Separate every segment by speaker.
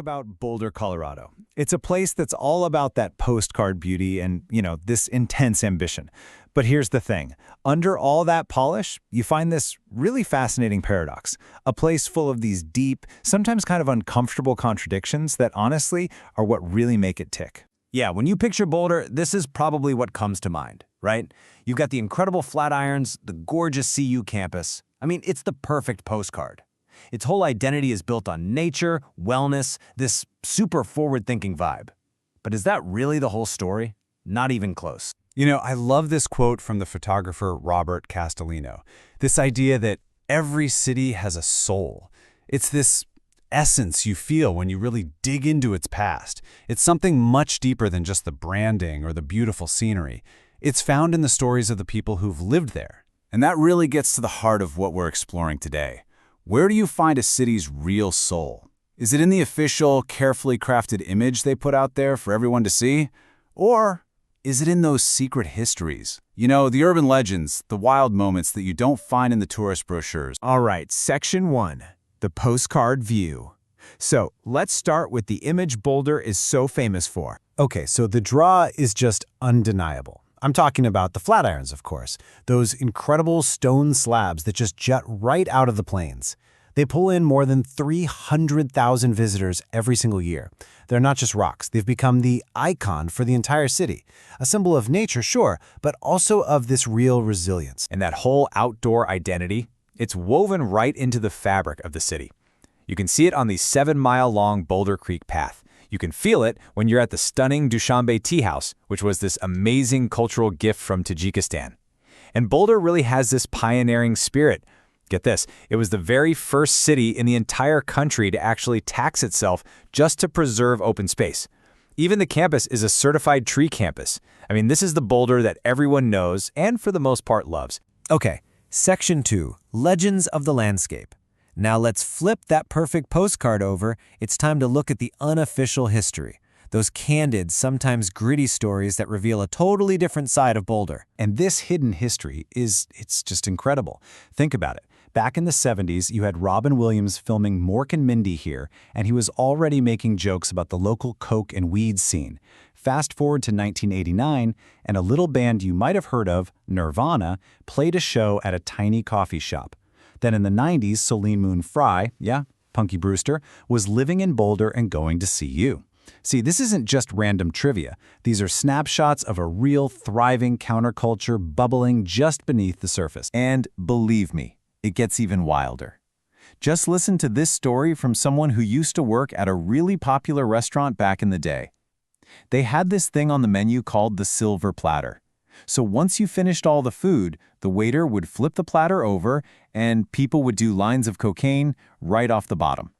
Speaker 1: about Boulder, Colorado. It's a place that's all about that postcard beauty and, this intense ambition. But here's the thing. Under all that polish, you find this really fascinating paradox. A place full of these deep, sometimes kind of uncomfortable contradictions that honestly are what really make it tick.
Speaker 2: Yeah, when you picture Boulder, this is probably what comes to mind, right? You've got the incredible Flatirons, the gorgeous CU campus. I mean, it's the perfect postcard. Its whole identity is built on nature, wellness, this super forward-thinking vibe. But is that really the whole story? Not even close.
Speaker 3: I love this quote from the photographer Robert Castellino. This idea that every city has a soul. It's this essence you feel when you really dig into its past. It's something much deeper than just the branding or the beautiful scenery. It's found in the stories of the people who've lived there.
Speaker 4: And that really gets to the heart of what we're exploring today. Where do you find a city's real soul? Is it in the official, carefully crafted image they put out there for everyone to see? Or is it in those secret histories? The urban legends, the wild moments that you don't find in the tourist brochures.
Speaker 5: All right, Section 1, the postcard view. So let's start with the image Boulder is so famous for.
Speaker 1: Okay, so the draw is just undeniable. I'm talking about the Flatirons, of course, those incredible stone slabs that just jut right out of the plains. They pull in more than 300,000 visitors every single year. They're not just rocks. They've become the icon for the entire city. A symbol of nature, sure, but also of this real resilience.
Speaker 2: And that whole outdoor identity, it's woven right into the fabric of the city. You can see it on the 7-mile-long Boulder Creek Path. You can feel it when you're at the stunning Dushanbe Tea House, which was this amazing cultural gift from Tajikistan. And Boulder really has this pioneering spirit. Get this, it was the very first city in the entire country to actually tax itself just to preserve open space. Even the campus is a certified tree campus. I mean, this is the Boulder that everyone knows and for the most part loves.
Speaker 5: Okay, Section 2, Legends of the Landscape. Now let's flip that perfect postcard over. It's time to look at the unofficial history. Those candid, sometimes gritty stories that reveal a totally different side of Boulder.
Speaker 1: And this hidden history it's just incredible. Think about it. Back in the 70s, you had Robin Williams filming Mork and Mindy here, and he was already making jokes about the local coke and weed scene. Fast forward to 1989, and a little band you might have heard of, Nirvana, played a show at a tiny coffee shop. Then in the 90s, Soleil Moon Frye, Punky Brewster, was living in Boulder and going to CU. See, this isn't just random trivia. These are snapshots of a real, thriving counterculture bubbling just beneath the surface.
Speaker 4: And believe me, it gets even wilder. Just listen to this story from someone who used to work at a really popular restaurant back in the day. They had this thing on the menu called the silver platter. So once you finished all the food, the waiter would flip the platter over and people would do lines of cocaine right off the bottom.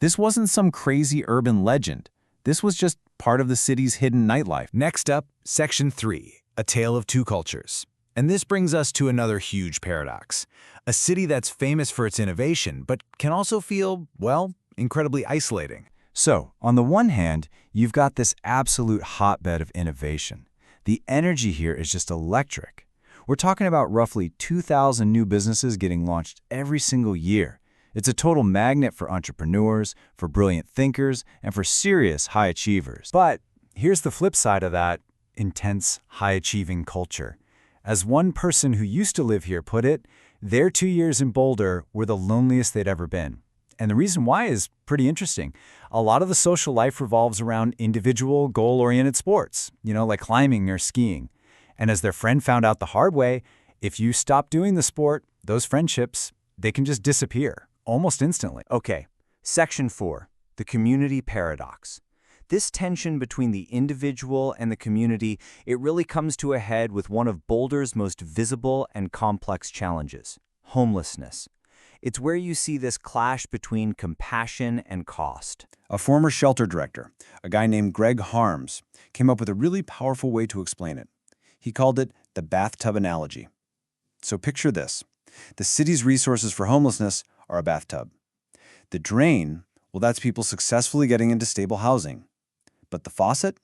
Speaker 4: This wasn't some crazy urban legend. This was just part of the city's hidden nightlife.
Speaker 5: Next up, Section 3, A Tale of Two Cultures. And this brings us to another huge paradox. A city that's famous for its innovation, but can also feel, incredibly isolating.
Speaker 4: So, on the one hand, you've got this absolute hotbed of innovation. The energy here is just electric. We're talking about roughly 2,000 new businesses getting launched every single year. It's a total magnet for entrepreneurs, for brilliant thinkers, and for serious high achievers.
Speaker 1: But here's the flip side of that intense, high-achieving culture. As one person who used to live here put it, their 2 years in Boulder were the loneliest they'd ever been. And the reason why is pretty interesting. A lot of the social life revolves around individual, goal-oriented sports, like climbing or skiing. And as their friend found out the hard way, if you stop doing the sport, those friendships, they can just disappear, almost instantly.
Speaker 6: Okay, Section 4, the community paradox. This tension between the individual and the community, it really comes to a head with one of Boulder's most visible and complex challenges, homelessness. It's where you see this clash between compassion and cost.
Speaker 4: A former shelter director, a guy named Greg Harms, came up with a really powerful way to explain it. He called it the bathtub analogy. So picture this. The city's resources for homelessness are a bathtub. The drain, that's people successfully getting into stable housing. But the faucet?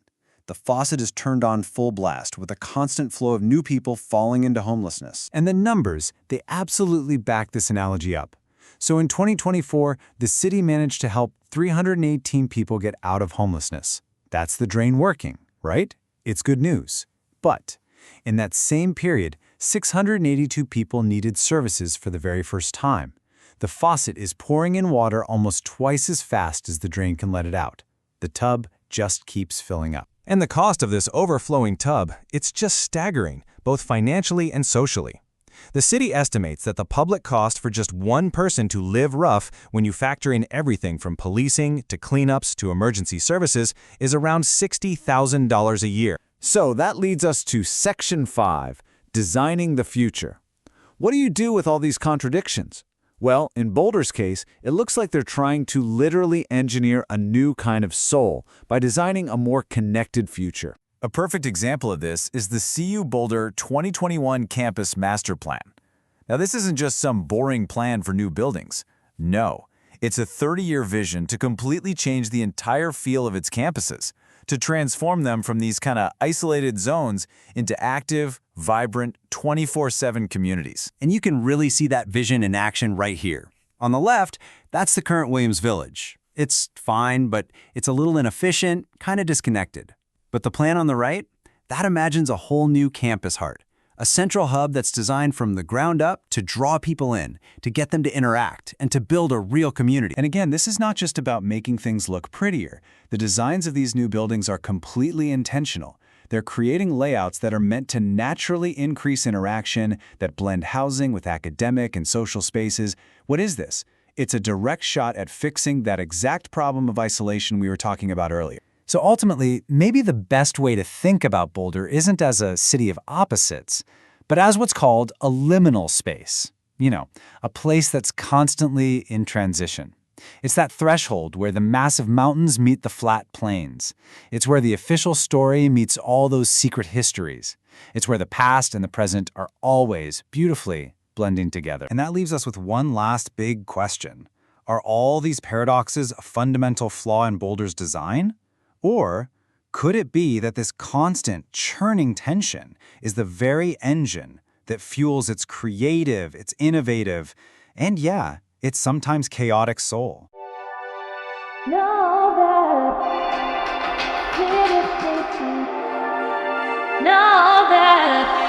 Speaker 4: The faucet is turned on full blast with a constant flow of new people falling into homelessness.
Speaker 1: And the numbers, they absolutely back this analogy up. So in 2024, the city managed to help 318 people get out of homelessness. That's the drain working, right? It's good news. But in that same period, 682 people needed services for the very first time. The faucet is pouring in water almost twice as fast as the drain can let it out. The tub just keeps filling up.
Speaker 2: And the cost of this overflowing tub, it's just staggering, both financially and socially. The city estimates that the public cost for just one person to live rough, when you factor in everything from policing to cleanups to emergency services, is around $60,000 a year.
Speaker 1: So that leads us to Section 5, Designing the Future. What do you do with all these contradictions? Well, in Boulder's case, it looks like they're trying to literally engineer a new kind of soul by designing a more connected future.
Speaker 4: A perfect example of this is the CU Boulder 2021 Campus Master Plan. Now, this isn't just some boring plan for new buildings. No, it's a 30-year vision to completely change the entire feel of its campuses, to transform them from these kind of isolated zones into active, vibrant, 24/7 communities.
Speaker 5: And you can really see that vision in action right here. On the left, that's the current Williams Village. It's fine, but it's a little inefficient, kind of disconnected. But the plan on the right, that imagines a whole new campus heart, a central hub that's designed from the ground up to draw people in, to get them to interact, and to build a real community.
Speaker 1: And again, this is not just about making things look prettier. The designs of these new buildings are completely intentional. They're creating layouts that are meant to naturally increase interaction, that blend housing with academic and social spaces. What is this? It's a direct shot at fixing that exact problem of isolation we were talking about earlier. So ultimately, maybe the best way to think about Boulder isn't as a city of opposites, but as what's called a liminal space. You know, a place that's constantly in transition. It's that threshold where the massive mountains meet the flat plains. It's where the official story meets all those secret histories. It's where the past and the present are always beautifully blending together.
Speaker 3: And that leaves us with one last big question. Are all these paradoxes a fundamental flaw in Boulder's design? Or could it be that this constant churning tension is the very engine that fuels its creative, its innovative, and yeah, its sometimes chaotic soul?
Speaker 7: Know that